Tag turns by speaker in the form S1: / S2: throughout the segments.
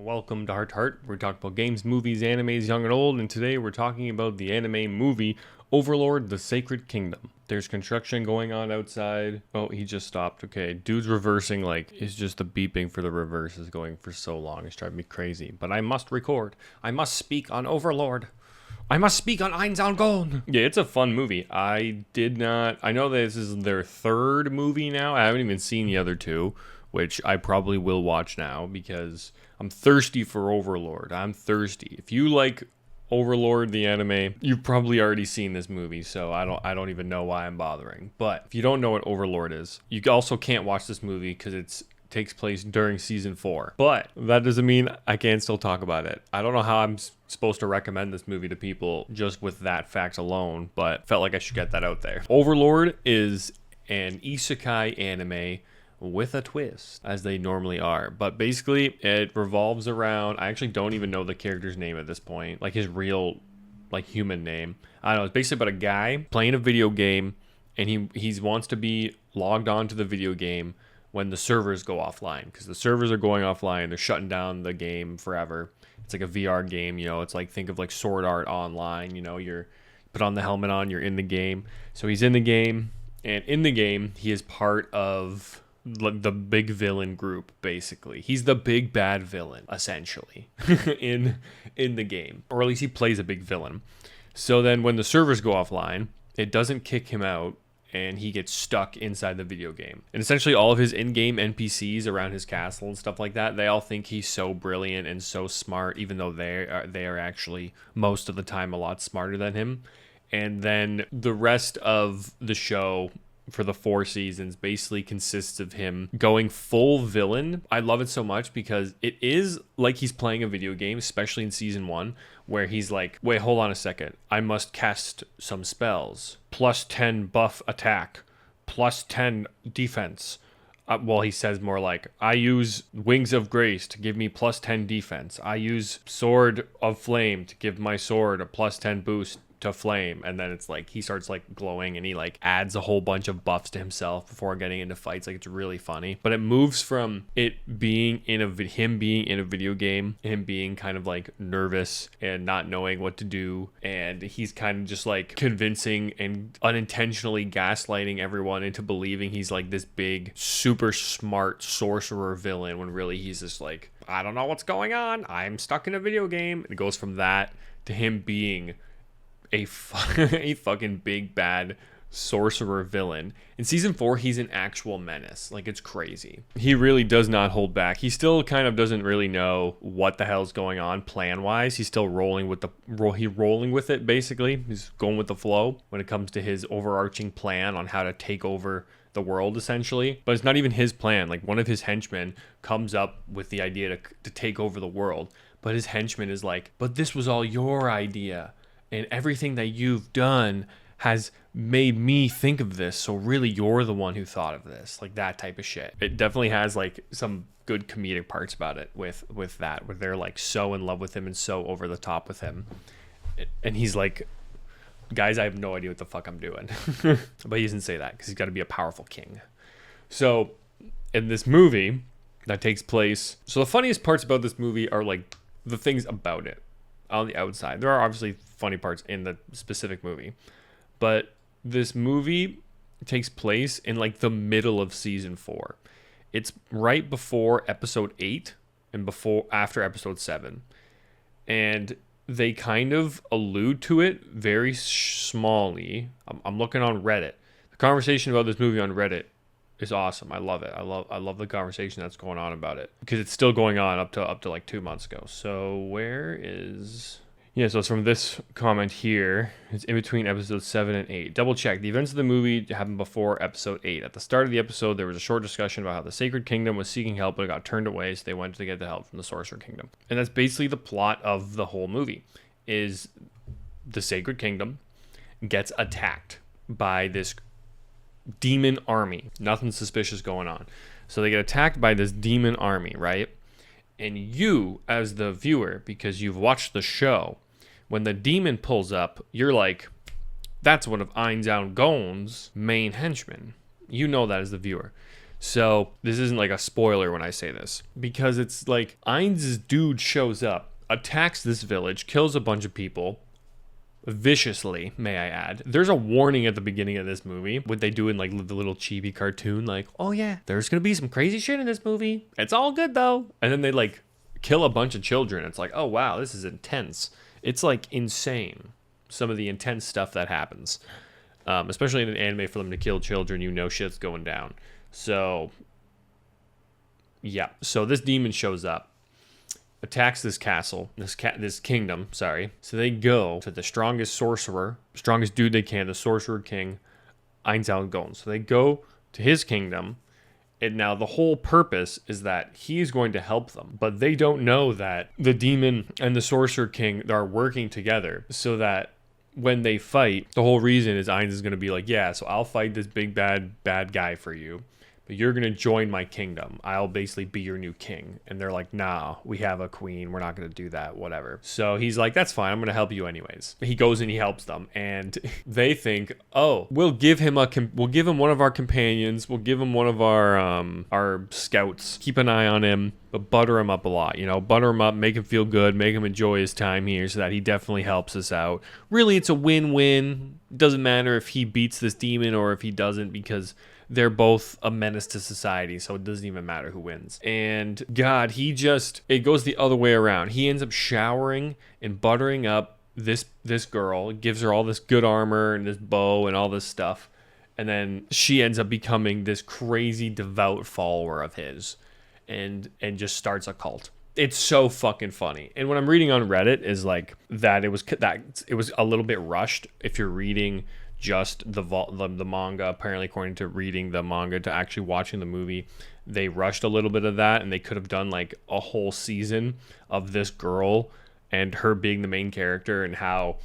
S1: Welcome to Heart to Heart. We're talking about games, movies, animes, young and old, and today we're talking about the anime movie Overlord, The Sacred Kingdom. There's construction going on outside. Oh, he just stopped. Okay, dude's reversing, it's just the beeping for the reverse is going for so long. It's driving me crazy. But I must record. I must speak on Overlord. I must speak on Ains. Yeah, it's a fun movie. I know this is their third movie now. I haven't even seen the other two, which I probably will watch now because I'm thirsty for Overlord. I'm thirsty. If you like Overlord the anime, you've probably already seen this movie, so I don't even know why I'm bothering. But if you don't know what Overlord is, you also can't watch this movie because it takes place during season 4. But that doesn't mean I can't still talk about it. I don't know how I'm supposed to recommend this movie to people just with that fact alone, but felt like I should get that out there. Overlord is an isekai anime with a twist, as they normally are. But basically, it revolves around, I actually don't even know the character's name at this point, like his real, human name. I don't know, it's basically about a guy playing a video game, and he wants to be logged on to the video game when the servers go offline, because the servers are going offline, they're shutting down the game forever. It's like a VR game, it's like, think of like Sword Art Online, you're put on the helmet on, you're in the game. So he's in the game, and in the game, he is part of the big villain group. Basically, he's the big bad villain essentially in the game, or at least he plays a big villain. So then when the servers go offline, it doesn't kick him out, and he gets stuck inside the video game. And essentially all of his in-game NPCs around his castle and stuff like that, they all think he's so brilliant and so smart, even though they are actually most of the time a lot smarter than him. And then the rest of the show for the 4 seasons basically consists of him going full villain. I love it so much because it is like he's playing a video game, especially in season 1, where he's like, wait, hold on a second. I must cast some spells. Plus 10 buff attack. Plus 10 defense. He says more like, I use Wings of Grace to give me plus 10 defense. I use Sword of Flame to give my sword a plus 10 boost to flame. And then it's like he starts like glowing, and he like adds a whole bunch of buffs to himself before getting into fights. Like, it's really funny. But it moves from it being him being in a video game, him being kind of like nervous and not knowing what to do, and he's kind of just like convincing and unintentionally gaslighting everyone into believing he's like this big super smart sorcerer villain, when really he's just like, I don't know what's going on, I'm stuck in a video game. And it goes from that to him being a fucking big bad sorcerer villain. In season 4, he's an actual menace. Like, it's crazy. He really does not hold back. He still kind of doesn't really know what the hell's going on plan wise. He's still rolling with it basically. He's going with the flow when it comes to his overarching plan on how to take over the world essentially. But it's not even his plan. Like, one of his henchmen comes up with the idea to take over the world, but his henchman is like, but this was all your idea, and everything that you've done has made me think of this, so really you're the one who thought of this. Like, that type of shit. It definitely has like some good comedic parts about it with that, where they're like so in love with him and so over the top with him, and he's like, guys, I have no idea what the fuck I'm doing. But he doesn't say that because he's got to be a powerful king. So in this movie that takes place, so the funniest parts about this movie are like the things about it on the outside. There are obviously funny parts in the specific movie, but this movie takes place in like the middle of season 4. It's right before episode 8 and after episode 7, and they kind of allude to it very smallly. I'm looking on Reddit. The conversation about this movie on Reddit is awesome. I love it. I love the conversation that's going on about it, because it's still going on up to like 2 months ago. So where is... Yeah, so it's from this comment here. It's in between episodes 7 and 8. Double check. The events of the movie happened before episode 8. At the start of the episode, there was a short discussion about how the Sacred Kingdom was seeking help, but it got turned away, so they went to get the help from the Sorcerer Kingdom. And that's basically the plot of the whole movie, is the Sacred Kingdom gets attacked by this demon army. Nothing suspicious going on. So they get attacked by this demon army, right? And you, as the viewer, because you've watched the show, when the demon pulls up, you're like, that's one of Ains Gon's main henchmen. You know that as the viewer. So this isn't like a spoiler when I say this, because it's like Ains' dude shows up, attacks this village, kills a bunch of people, viciously, may I add. There's a warning at the beginning of this movie, what they do in like the little chibi cartoon, like, oh yeah, there's gonna be some crazy shit in this movie. It's all good though. And then they like kill a bunch of children. It's like, oh wow, this is intense. It's like insane. Some of the intense stuff that happens. Especially in an anime, for them to kill children, you know shit's going down. So, yeah. So this demon shows up, attacks this castle, this kingdom, sorry. So they go to the strongest dude they can, the sorcerer king, Ains Gon. So they go to his kingdom, and now the whole purpose is that he's going to help them. But they don't know that the demon and the sorcerer king are working together, so that when they fight, the whole reason is Ains is going to be like, yeah, so I'll fight this big bad guy for you, but you're going to join my kingdom. I'll basically be your new king. And they're like, nah, we have a queen. We're not going to do that, whatever. So he's like, that's fine. I'm going to help you anyways. He goes and he helps them. And they think, oh, we'll give him one of our companions. We'll give him one of our scouts. Keep an eye on him, but butter him up a lot, butter him up, make him feel good, make him enjoy his time here so that he definitely helps us out. Really, it's a win-win. Doesn't matter if he beats this demon or if he doesn't, because they're both a menace to society, so it doesn't even matter who wins. And God, it goes the other way around. He ends up showering and buttering up this girl, gives her all this good armor and this bow and all this stuff. And then she ends up becoming this crazy devout follower of his. And just starts a cult. It's so fucking funny. And what I'm reading on Reddit is like that it was a little bit rushed. If you're reading just the manga, apparently according to reading the manga to actually watching the movie, they rushed a little bit of that, and they could have done like a whole season of this girl and her being the main character and how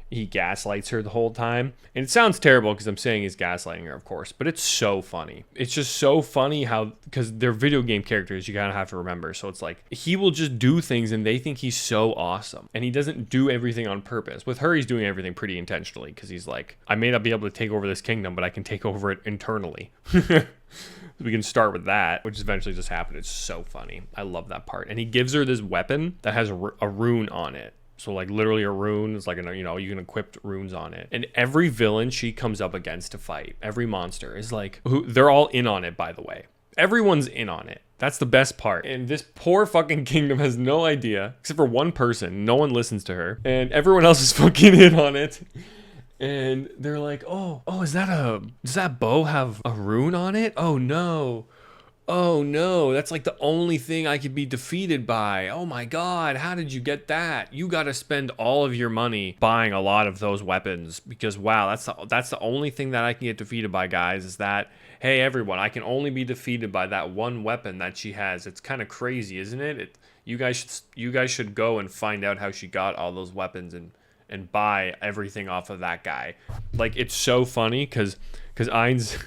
S1: he gaslights her the whole time. And it sounds terrible because I'm saying he's gaslighting her, of course, but it's so funny. It's just so funny how, because they're video game characters, you kind of have to remember. So it's like, he will just do things and they think he's so awesome. And he doesn't do everything on purpose. With her, he's doing everything pretty intentionally, because he's like, I may not be able to take over this kingdom, but I can take over it internally. We can start with that, which eventually just happened. It's so funny. I love that part. And he gives her this weapon that has a rune on it. So like literally a rune is like, you can equip runes on it. And every villain she comes up against to fight, every monster is like, they're all in on it, by the way. Everyone's in on it. That's the best part. And this poor fucking kingdom has no idea, except for one person. No one listens to her. And everyone else is fucking in on it. And they're like, oh, does that bow have a rune on it? Oh no, that's like the only thing I could be defeated by. Oh my God, how did you get that? You got to spend all of your money buying a lot of those weapons, because wow, that's the only thing that I can get defeated by, guys, is that, hey everyone, I can only be defeated by that one weapon that she has. It's kind of crazy, isn't it? You guys should go and find out how she got all those weapons and buy everything off of that guy. Like, it's so funny because Ains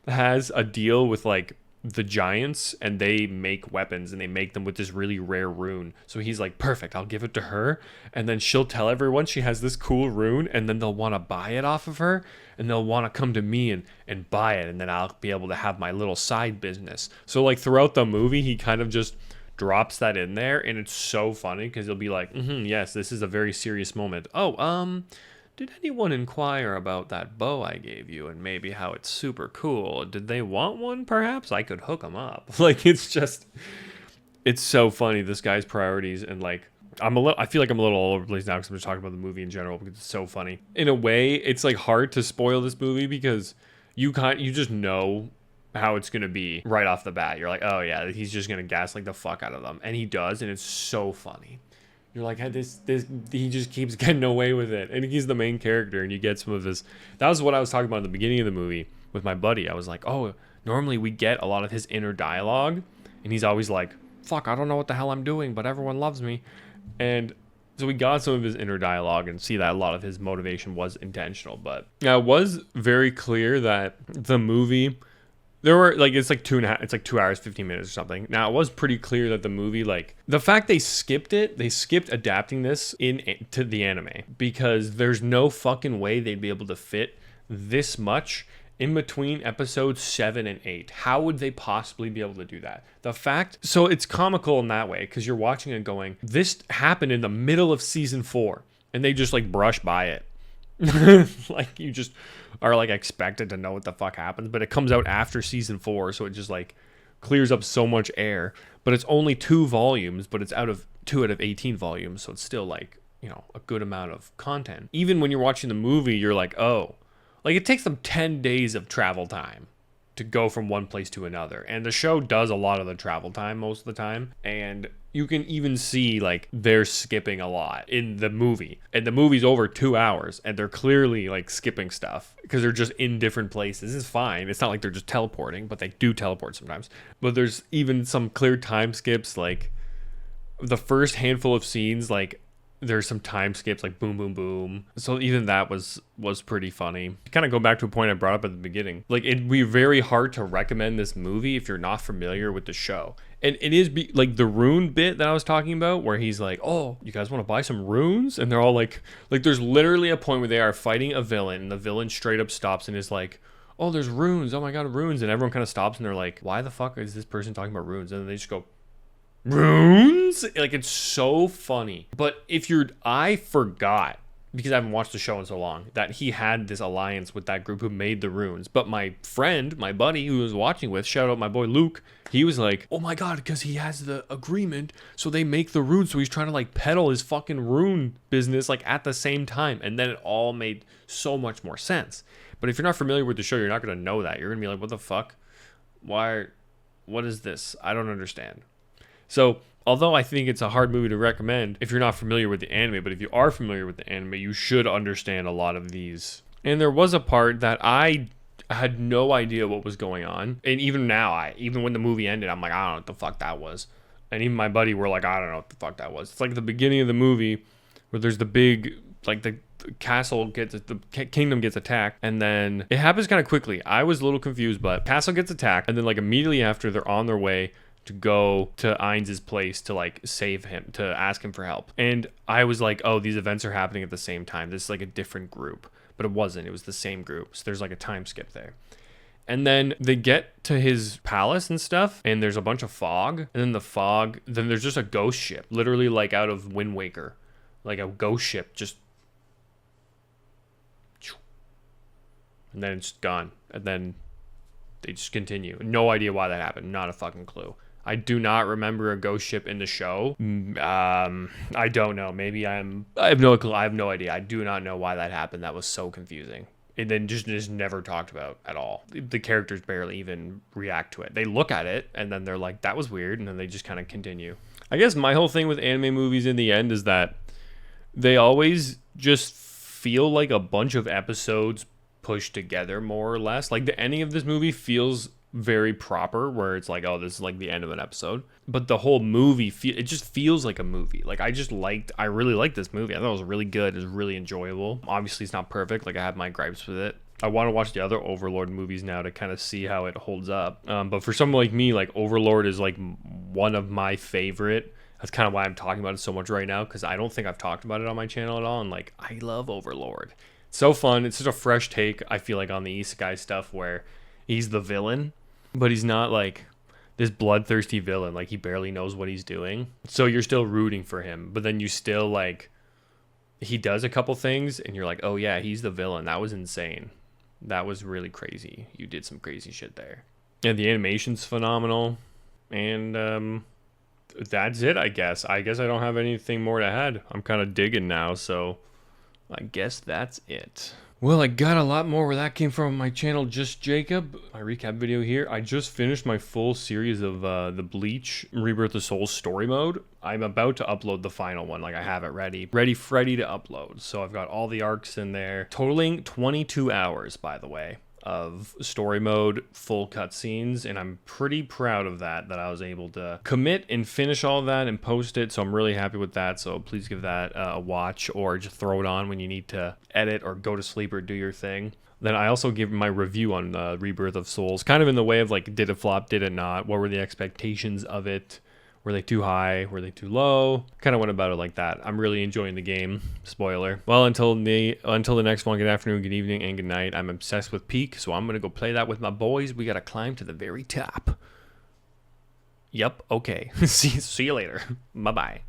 S1: has a deal with like the giants, and they make weapons and they make them with this really rare rune. So he's like, perfect, I'll give it to her, and then she'll tell everyone she has this cool rune, and then they'll want to buy it off of her, and they'll want to come to me and buy it, and then I'll be able to have my little side business. So like throughout the movie, he kind of just drops that in there, and it's so funny because he'll be like, yes, this is a very serious moment. Did anyone inquire about that bow I gave you and maybe how it's super cool? Did they want one, perhaps? I could hook them up. Like, it's so funny, this guy's priorities. And like, I feel like I'm a little all over the place now because I'm just talking about the movie in general because it's so funny. In a way, it's like hard to spoil this movie because you just know how it's going to be right off the bat. You're like, oh yeah, he's just going to gaslight the fuck out of them. And he does, and it's so funny. You're like, hey, he just keeps getting away with it. And he's the main character, and you get some of his... That was what I was talking about at the beginning of the movie with my buddy. I was like, oh, normally we get a lot of his inner dialogue, and he's always like, fuck, I don't know what the hell I'm doing, but everyone loves me. And so we got some of his inner dialogue and see that a lot of his motivation was intentional. But it was very clear that the movie... There were like, it's like 2 hours, 15 minutes or something. Now, it was pretty clear that the movie, like, the fact they skipped adapting this to the anime, because there's no fucking way they'd be able to fit this much in between episodes 7 and 8. How would they possibly be able to do that? So it's comical in that way because you're watching it going, this happened in the middle of season 4 and they just like brush by it. Like you just are like expected to know what the fuck happens, but it comes out after season 4, so it just like clears up so much air. But it's only 2 volumes, but it's 2 out of 18 volumes, so it's still like, a good amount of content. Even when you're watching the movie, you're like, oh, like it takes them 10 days of travel time to go from one place to another. And the show does a lot of the travel time most of the time. And you can even see like they're skipping a lot in the movie. And the movie's over 2 hours and they're clearly like skipping stuff because they're just in different places. It's fine. It's not like they're just teleporting, but they do teleport sometimes. But there's even some clear time skips, like the first handful of scenes, like there's some time skips, like boom, boom, boom. So even that was pretty funny. To kind of go back to a point I brought up at the beginning, like it'd be very hard to recommend this movie if you're not familiar with the show. And it is like the rune bit that I was talking about, where he's like, oh, you guys want to buy some runes? And they're all like there's literally a point where they are fighting a villain and the villain straight up stops and is like, oh, there's runes. Oh my God, runes. And everyone kind of stops and they're like, why the fuck is this person talking about runes? And then they just go, runes? Like, it's so funny. But I forgot, because I haven't watched the show in so long, that he had this alliance with that group who made the runes. But my friend, my buddy who was watching with, shout out my boy Luke, he was like, oh my God, because he has the agreement, so they make the runes, so he's trying to like peddle his fucking rune business like at the same time. And then it all made so much more sense. But if you're not familiar with the show, you're not going to know that. You're going to be like, what the fuck? What is this? I don't understand. So, although I think it's a hard movie to recommend if you're not familiar with the anime, but if you are familiar with the anime, you should understand a lot of these. And there was a part that I had no idea what was going on. And even now, even when the movie ended, I'm like, I don't know what the fuck that was. And even my buddy were like, I don't know what the fuck that was. It's like the beginning of the movie where there's the big, like the kingdom gets attacked, and then it happens kind of quickly. I was a little confused, but castle gets attacked, and then like immediately after, they're on their way to go to Ains's place to like save him, to ask him for help. And I was like, oh, these events are happening at the same time. This is like a different group. But it wasn't. It was the same group. So there's like a time skip there. And then they get to his palace and stuff, and there's a bunch of fog. And then then there's just a ghost ship, literally like out of Wind Waker. Like a ghost ship, just... And then it's gone. And then they just continue. No idea why that happened. Not a fucking clue. I do not remember a ghost ship in the show. I don't know. Maybe I have no clue. I have no idea. I do not know why that happened. That was so confusing. And then just never talked about at all. The characters barely even react to it. They look at it and then they're like, that was weird. And then they just kind of continue. I guess my whole thing with anime movies in the end is that they always just feel like a bunch of episodes pushed together, more or less. Like the ending of this movie feels very proper, where it's like, oh, this is like the end of an episode, but the whole movie it just feels like a movie. Like I really liked this movie. I thought it was really good. It was really enjoyable. Obviously it's not perfect, like I have my gripes with it. I want to watch the other Overlord movies now to kind of see how it holds up, but for someone like me, like Overlord is like one of my favorite. That's kind of why I'm talking about it so much right now, because I don't think I've talked about it on my channel at all, and like I love Overlord. It's so fun. It's just a fresh take, I feel like, on the isekai stuff, where he's the villain, but he's not like this bloodthirsty villain. Like, he barely knows what he's doing. So you're still rooting for him, but then you still like, he does a couple things and you're like, oh yeah, he's the villain. That was insane. That was really crazy. You did some crazy shit there. And the animation's phenomenal. And that's it, I guess. I don't have anything more to add. I'm kind of digging now, so I guess that's it. Well, I got a lot more where that came from on my channel, Just Jacob. My recap video here. I just finished my full series of the Bleach Rebirth of Souls story mode. I'm about to upload the final one. Like, I have it ready to upload. So I've got all the arcs in there, totaling 22 hours, by the way, of story mode, full cutscenes, and I'm pretty proud of that I was able to commit and finish all that and post it, so I'm really happy with that. So please give that a watch, or just throw it on when you need to edit or go to sleep or do your thing. Then I also give my review on Rebirth of Souls, kind of in the way of like, did it flop, did it not, what were the expectations of it, Were they too high? Were they too low? Kind of went about it like that. I'm really enjoying the game. Spoiler. Well, until the next one, good afternoon, good evening, and good night. I'm obsessed with Peak, so I'm going to go play that with my boys. We got to climb to the very top. Yep, okay. See you later. Bye-bye.